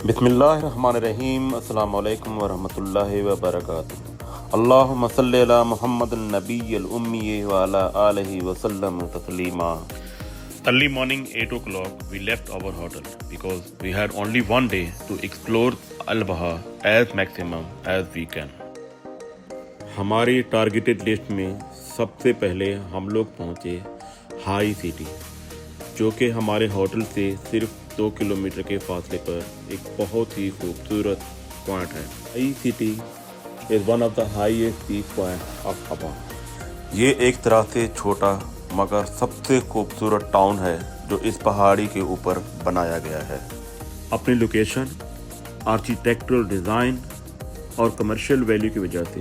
بسم اللہ الرحمن الرحیم۔ السلام علیکم ورحمۃ اللہ وبرکاتہ۔ اللہم صلی علی محمد النبی الامی وعلی آلہ وسلم تسلیما۔ Early morning 8 o'clock we left our hotel because we had only one day to explore Al-Baha as maximum as we can۔ ہماری ٹارگیٹڈ لسٹ میں سب سے پہلے ہم لوگ پہنچے ہائی سٹی، جو کہ ہمارے ہوٹل سے صرف 2 کلومیٹر کے فاصلے پر ایک بہت ہی خوبصورت پوائنٹ ہے۔ High city is one of the highest peak point of ابا۔ یہ ایک طرح سے چھوٹا مگر سب سے خوبصورت ٹاؤن ہے جو اس پہاڑی کے اوپر بنایا گیا ہے۔ اپنی لوکیشن، آرکیٹیکچرل ڈیزائن اور کمرشل ویلیو کی وجہ سے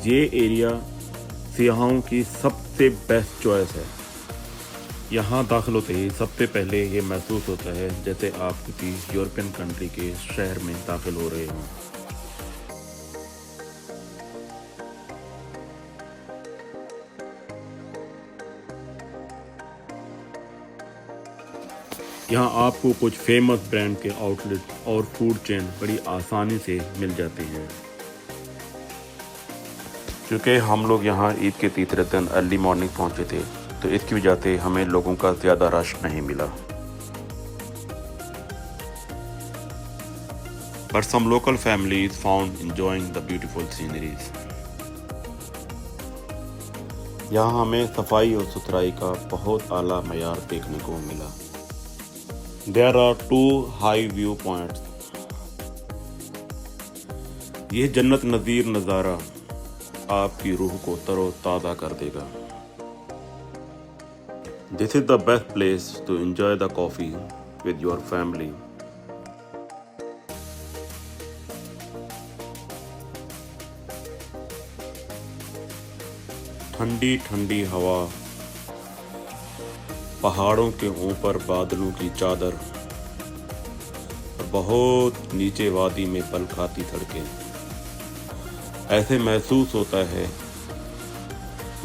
یہ ایریا سیاحوں کی سب سے بیسٹ چوائس ہے۔ یہاں داخل ہوتے ہی سب سے پہلے یہ محسوس ہوتا ہے جیسے آپ کسی یورپین کنٹری کے شہر میں داخل ہو رہے ہوں۔ یہاں آپ کو کچھ فیمس برانڈ کے آؤٹ لیٹ اور فوڈ چین بڑی آسانی سے مل جاتے ہیں۔ چونکہ ہم لوگ یہاں عید کے تیسرے دن ارلی مارننگ پہنچے تھے تو اس کی وجہ سے ہمیں لوگوں کا زیادہ رش نہیں ملا۔ But some local families found enjoying the beautiful sceneries۔ یہاں ہمیں صفائی اور ستھرائی کا بہت اعلیٰ معیار دیکھنے کو ملا۔ There are 2 high view points۔ یہ جنت نظیر نظارہ آپ کی روح کو تر و تازہ کر دے گا۔ This is the best place to enjoy the coffee with your family۔ ٹھنڈی ٹھنڈی ہوا، پہاڑوں کے اوپر بادلوں کی چادر، اور بہت نیچے وادی میں پل کھاتی سڑکیں۔ ایسے محسوس ہوتا ہے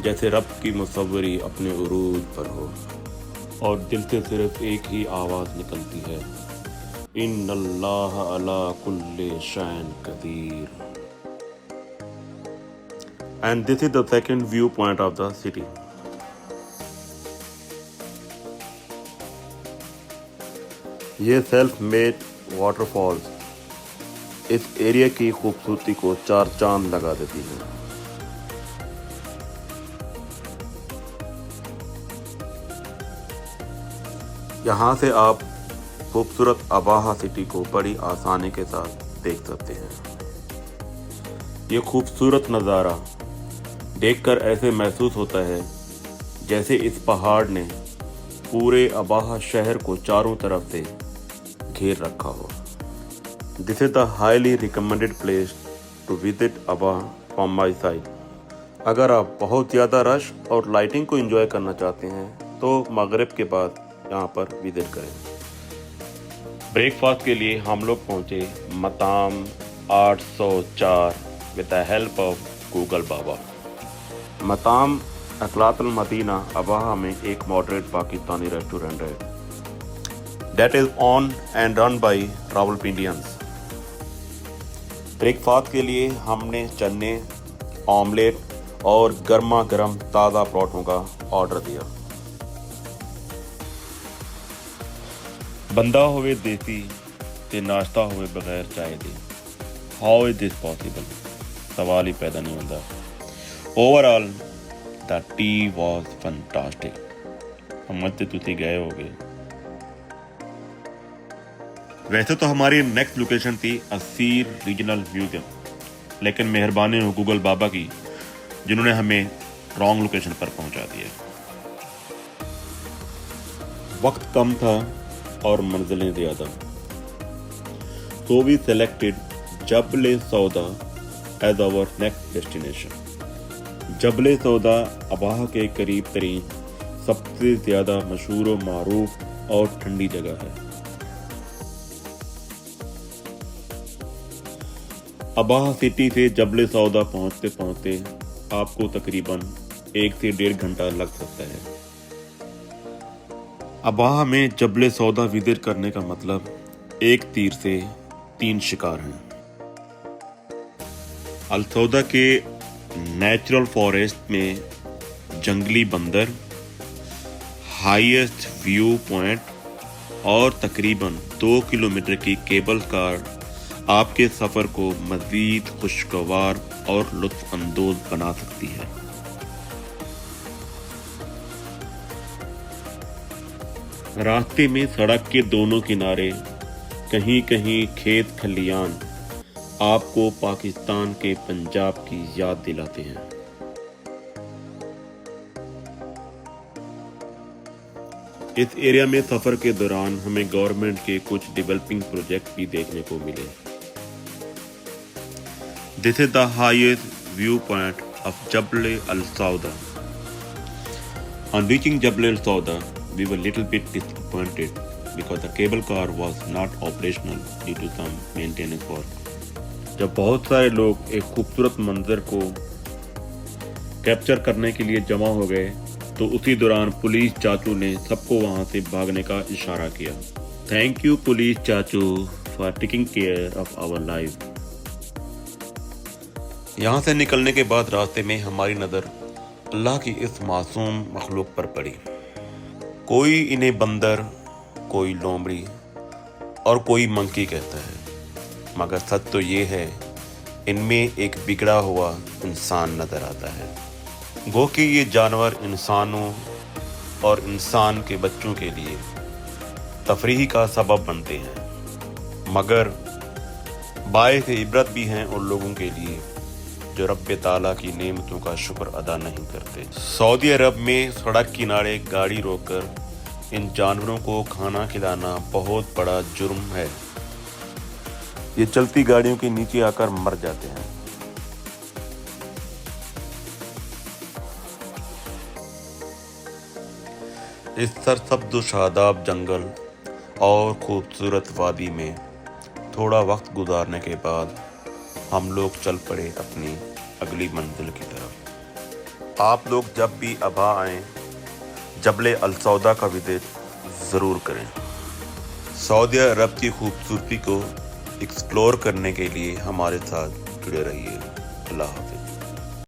جیسے رب کی مصوری اپنے عروج پر ہو اور دل سے صرف ایک ہی آواز نکلتی ہے، ان اللہ علی کل شیء قدیر۔ And this is the second view point of the city۔ یہ سیلف میڈ واٹر فالز اس ایریا کی خوبصورتی کو 4 چاند لگا دیتی ہیں۔ یہاں سے آپ خوبصورت اباہا سٹی کو بڑی آسانی کے ساتھ دیکھ سکتے ہیں۔ یہ خوبصورت نظارہ دیکھ کر ایسے محسوس ہوتا ہے جیسے اس پہاڑ نے پورے اباہا شہر کو چاروں طرف سے گھیر رکھا ہو۔ This is the highly recommended place to visit Aba from my side۔ اگر آپ بہت زیادہ رش اور لائٹنگ کو انجوائے کرنا چاہتے ہیں تو مغرب کے بعد یہاں پر وزٹ کریں۔ بریک فاسٹ کے لیے ہم لوگ پہنچے مطعم 804 with the help of Google بابا۔ مطعم اکلات المدینہ اباہا میں ایک ماڈریٹ پاکستانی ریسٹورینٹ ہے that is owned and run by Rawalpindians. Breakfast کے لیے ہم نے چنے، آملیٹ اور گرما گرم تازہ پراٹھوں کا آرڈر دیا۔ بندہ ہوئے دیسی تے ناشتہ ہوئے بغیر چائے دے، ہاؤ از دس پاسبل؟ سوال ہی پیدا نہیں ہوتا۔ Over all the T was fantastic. سمجھتے تھی گئے ہو گئے۔ ویسے تو ہماری نیکسٹ لوکیشن تھی اسیر ریجنل میوزیم، لیکن مہربانی ہو گوگل بابا کی جنہوں نے ہمیں رانگ لوکیشن پر پہنچا دیا۔ وقت کم تھا اور منزلیں زیادہ، so we selected جبل سودا as our next destination۔ جبل سودا اباہا کے قریب ترین سب سے زیادہ مشہور و معروف اور ٹھنڈی جگہ ہے۔ اباہا سٹی سے جبل سودا پہنچتے پہنچتے آپ کو تقریباً 1 سے 1.5 گھنٹہ لگ سکتا ہے۔ اباہا میں جبل سودا وزٹ کرنے کا مطلب ایک تیر سے 3 شکار ہیں۔ السودہ کے نیچرل فارسٹ میں جنگلی بندر، ہائیسٹ ویو پوائنٹ اور تقریباً 2 کلومیٹر کی کیبل کار آپ کے سفر کو مزید خوشگوار اور لطف اندوز بنا سکتی ہے۔ راستے میں سڑک کے دونوں کنارے کہیں کہیں کھیت کھلیان آپ کو پاکستان کے پنجاب کی یاد دلاتے ہیں۔ اس ایریا میں سفر کے دوران ہمیں گورنمنٹ کے کچھ ڈیولپنگ پروجیکٹ بھی دیکھنے کو ملے۔ This is the highest viewpoint of Jabal al-Sauda. On reaching Jabal al-Sauda, we were little bit disappointed because the cable car was not operational due to some maintenance work. جب بہت سارے لوگ ایک خوبصورت منظر کو کیپچر کرنے کے لیے جمع ہو گئے تو اسی دوران پولیس چاچو نے سب کو وہاں سے بھاگنے کا اشارہ کیا۔ تھینک یو پولیس چاچو for taking care of our life. یہاں سے نکلنے کے بعد راستے میں ہماری نظر اللہ کی اس معصوم مخلوق پر پڑی۔ کوئی انہیں بندر، کوئی لومڑی اور کوئی منکی کہتا ہے، مگر سچ تو یہ ہے ان میں ایک بگڑا ہوا انسان نظر آتا ہے۔ گو کہ یہ جانور انسانوں اور انسان کے بچوں کے لیے تفریح کا سبب بنتے ہیں، مگر باعث عبرت بھی ہیں ان لوگوں کے لیے جو رب تعالیٰ کی نعمتوں کا شکر ادا نہیں کرتے۔ سعودی عرب میں سڑک کنارے گاڑی روک کر ان جانوروں کو کھانا کھلانا بہت بڑا جرم ہے۔ یہ چلتی گاڑیوں کے نیچے آ کر مر جاتے ہیں۔ اس سرسبز و شاداب جنگل اور خوبصورت وادی میں تھوڑا وقت گزارنے کے بعد ہم لوگ چل پڑے اپنی اگلی منزل کی طرف۔ آپ لوگ جب بھی ابھا آئیں جبل السودہ کا وزٹ ضرور کریں۔ سعودی عرب کی خوبصورتی کو ایکسپلور کرنے کے لیے ہمارے ساتھ جڑے رہیے۔ اللہ حافظ۔